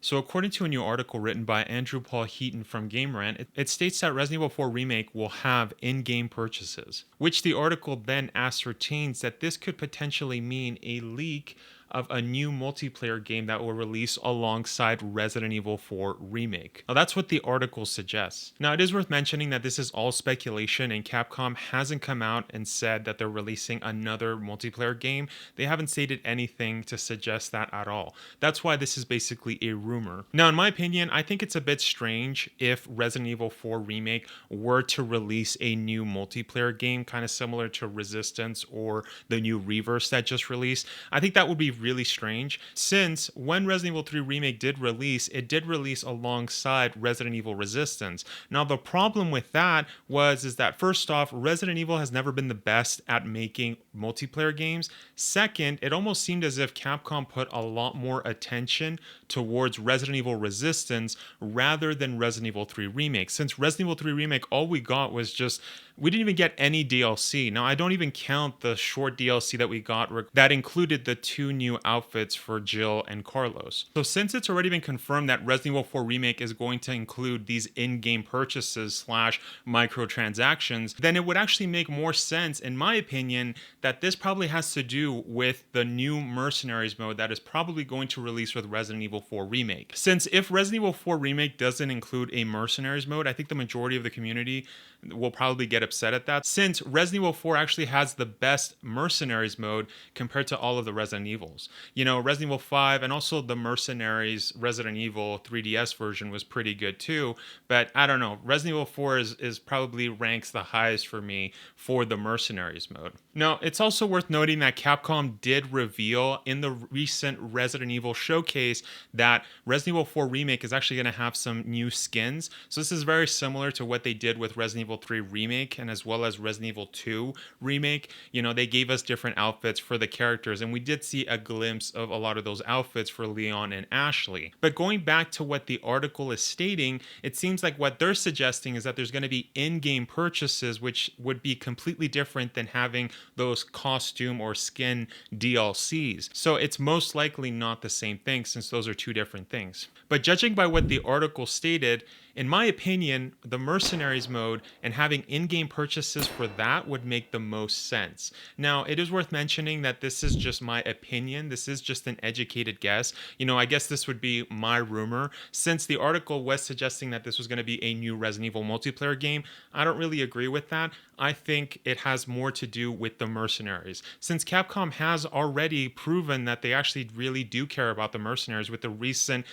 So, according to a new article written by Andrew Paul Heaton from GameRant, it states that Resident Evil 4 Remake will have in game purchases, which the article then ascertains that this could potentially mean a leak of a new multiplayer game that will release alongside Resident Evil 4 Remake. Now, that's what the article suggests. Now, it is worth mentioning that this is all speculation, and Capcom hasn't come out and said that they're releasing another multiplayer game. They haven't stated anything to suggest that at all. That's why this is basically a rumor. Now, in my opinion, I think it's a bit strange if Resident Evil 4 Remake were to release a new multiplayer game, kind of similar to Resistance or the new Reverse that just released. I think that would be really strange, since when Resident Evil 3 Remake did release, it did release alongside Resident Evil Resistance. Now, the problem with that is that first off, Resident Evil has never been the best at making multiplayer games. Second, it almost seemed as if Capcom put a lot more attention towards Resident Evil Resistance rather than Resident Evil 3 Remake. Since Resident Evil 3 Remake, all we got was we didn't even get any DLC. Now, I don't even count the short DLC that we got that included the two new outfits for Jill and Carlos. So since it's already been confirmed that Resident Evil 4 Remake is going to include these in-game purchases / microtransactions, then it would actually make more sense, in my opinion, that this probably has to do with the new Mercenaries mode that is probably going to release with Resident Evil 4 Remake. Since if Resident Evil 4 Remake doesn't include a Mercenaries mode, I think the majority of the community will probably get upset at that, since Resident Evil 4 actually has the best Mercenaries mode compared to all of the Resident Evils. You know, Resident Evil 5 and also the Mercenaries Resident Evil 3DS version was pretty good too, but I don't know, Resident Evil 4 is probably ranks the highest for me for the Mercenaries mode. Now, it's also worth noting that Capcom did reveal in the recent Resident Evil showcase that Resident Evil 4 Remake is actually going to have some new skins. So this is very similar to what they did with Resident Evil 3 Remake and as well as Resident Evil 2 Remake. You know, they gave us different outfits for the characters, and we did see a glimpse of a lot of those outfits for Leon and Ashley. But going back to what the article is stating, it seems like what they're suggesting is that there's going to be in-game purchases, which would be completely different than having those costume or skin DLCs. So it's most likely not the same thing, since those are two different things. But judging by what the article stated, in my opinion, the Mercenaries mode and having in-game purchases for that would make the most sense. Now, it is worth mentioning that this is just my opinion. This is just an educated guess. You know, I guess this would be my rumor. Since the article was suggesting that this was going to be a new Resident Evil multiplayer game, I don't really agree with that. I think it has more to do with the Mercenaries, since Capcom has already proven that they actually really do care about the Mercenaries with the recent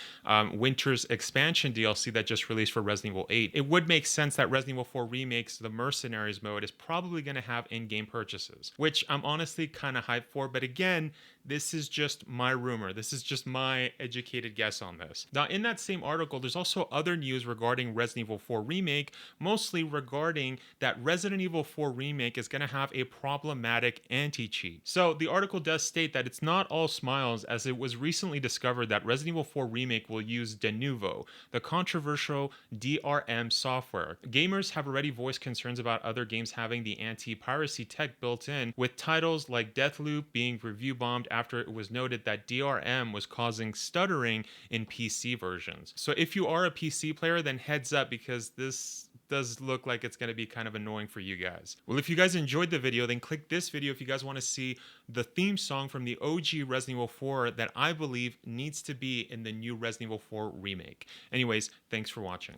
Winter's Expansion DLC that just released for Resident Evil 8. It would make sense that Resident Evil 4 Remake's The Mercenaries mode is probably going to have in-game purchases, which I'm honestly kind of hyped for, but again, this is just my rumor. This is just my educated guess on this. Now, in that same article, there's also other news regarding Resident Evil 4 Remake, mostly regarding that Resident Evil 4 Remake is going to have a problematic anti-cheat. So the article does state that it's not all smiles, as it was recently discovered that Resident Evil 4 Remake will use Denuvo, the controversial DRM software. Gamers have already voiced concerns about other games having the anti-piracy tech built in, with titles like Deathloop being review bombed after it was noted that DRM was causing stuttering in PC versions. So if you are a PC player, then heads up, because this does look like it's going to be kind of annoying for you guys. Well, if you guys enjoyed the video, then click this video if you guys want to see the theme song from the OG Resident Evil 4 that I believe needs to be in the new Resident Evil 4 Remake. Anyways, thanks for watching.